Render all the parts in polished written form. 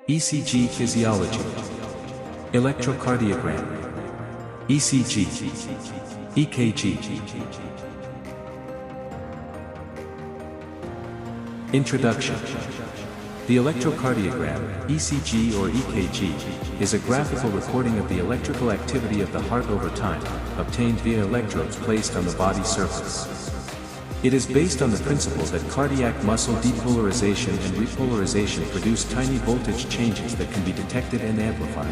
ECG physiology, electrocardiogram, ECG, EKG. Introduction. The electrocardiogram, ECG or EKG, is a graphical recording of the electrical activity of the heart over time, obtained via electrodes placed on the body surface. It is based on the principle that cardiac muscle depolarization and repolarization produce tiny voltage changes that can be detected and amplified.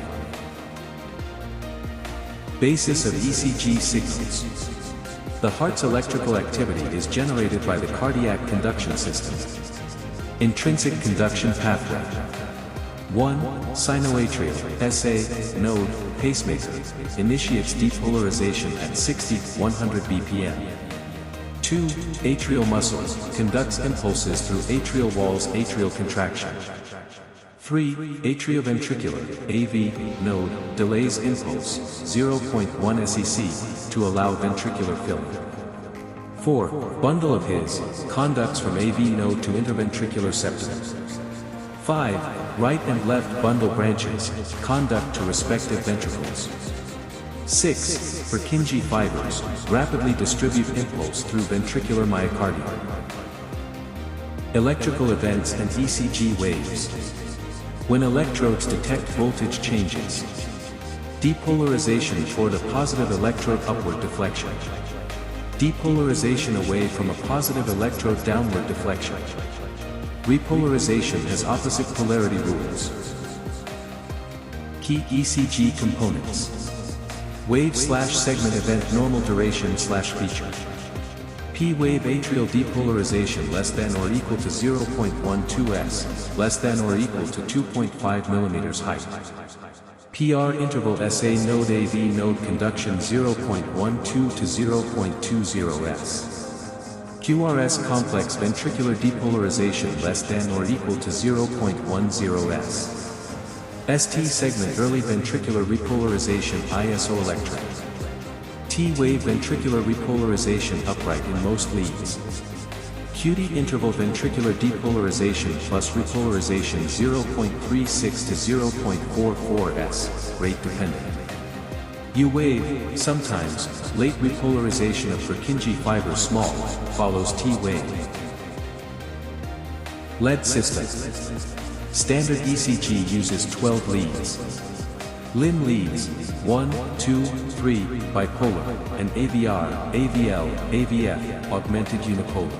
Basis of ECG signals. The heart's electrical activity is generated by the cardiac conduction system. Intrinsic conduction pathway. 1. Sinoatrial SA node pacemaker initiates depolarization at 60-100 BPM. 2. Atrial muscle conducts impulses through atrial walls, atrial contraction. 3. Atrioventricular AV node delays impulse 0.1 SEC to allow ventricular filling. 4. Bundle of His conducts from AV node to interventricular septum. 5. Right and left bundle branches conduct to respective ventricles. 6. Purkinje fibers rapidly distribute impulse through ventricular myocardium. Electrical events and ECG waves. When electrodes detect voltage changes. Depolarization toward a positive electrode upward deflection. Depolarization away from a positive electrode downward deflection. Repolarization has opposite polarity rules. Key ECG components. Wave/segment event normal duration/feature. P-wave atrial depolarization less than or equal to 0.12 s, less than or equal to 2.5 mm height. PR interval SA node AV node conduction 0.12 to 0.20 s. QRS complex ventricular depolarization less than or equal to 0.10 s. ST segment early ventricular repolarization ISO electric. T-wave ventricular repolarization upright in most leads. QT interval ventricular depolarization plus repolarization 0.36 to 0.44 s, rate dependent. U-wave, sometimes, late repolarization of Purkinje fiber small, follows T-wave. Lead system. Standard ECG uses 12 leads. Limb leads, 1, 2, 3, bipolar, and AVR, AVL, AVF, augmented unipolar.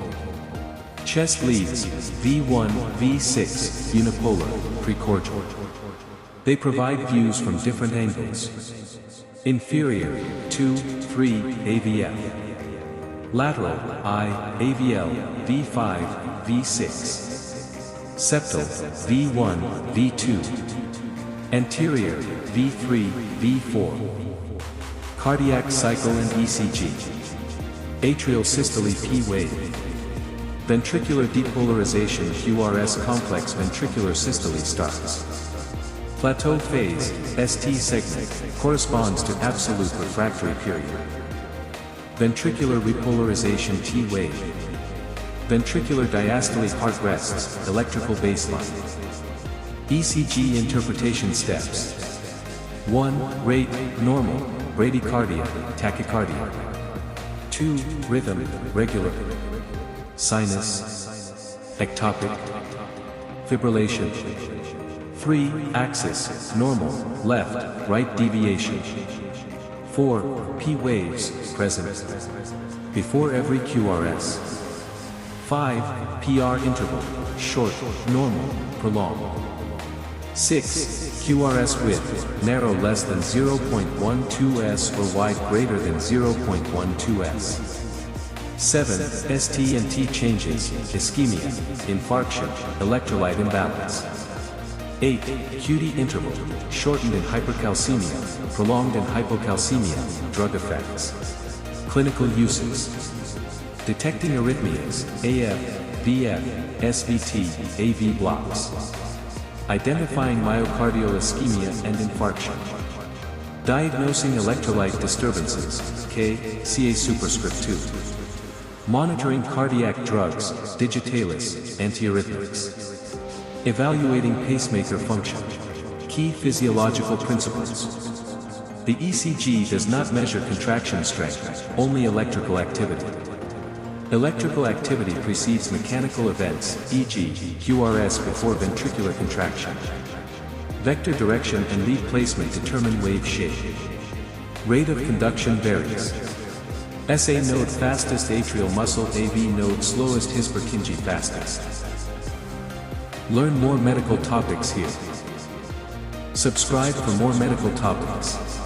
Chest leads, V1, V6, unipolar, precordial. They provide views from different angles. Inferior, 2, 3, AVF. Lateral, I, AVL, V5, V6. Septal, V1, V2. Anterior, V3, V4. Cardiac cycle and ECG. Atrial systole P-wave. Ventricular depolarization QRS complex ventricular systole starts. Plateau phase, ST segment, corresponds to absolute refractory period. Ventricular repolarization T-wave. Ventricular diastole heart rests, electrical baseline. ECG interpretation steps. 1. Rate, normal, bradycardia, tachycardia. 2. Rhythm, regular. Sinus, ectopic. Fibrillation. 3. Axis, normal, left, right deviation. 4. P waves, present. Before every QRS. 5. PR interval, short, normal, prolonged. 6. QRS width, narrow less than 0.12 s or wide greater than 0.12 s. 7. ST and T changes, ischemia, infarction, electrolyte imbalance. 8. QT interval, shortened in hypercalcemia, prolonged in hypocalcemia, drug effects. Clinical uses. Detecting arrhythmias, AF, VF, SVT, AV blocks. Identifying myocardial ischemia and infarction. Diagnosing electrolyte disturbances, K, Ca superscript 2. Monitoring cardiac drugs, digitalis, antiarrhythmics. Evaluating pacemaker function. Key physiological principles. The ECG does not measure contraction strength, only electrical activity. Electrical activity precedes mechanical events, e.g., QRS before ventricular contraction. Vector direction and lead placement determine wave shape. Rate of conduction varies. SA node fastest atrial muscle, AV node slowest, His Purkinje fastest. Learn more medical topics here. Subscribe for more medical topics.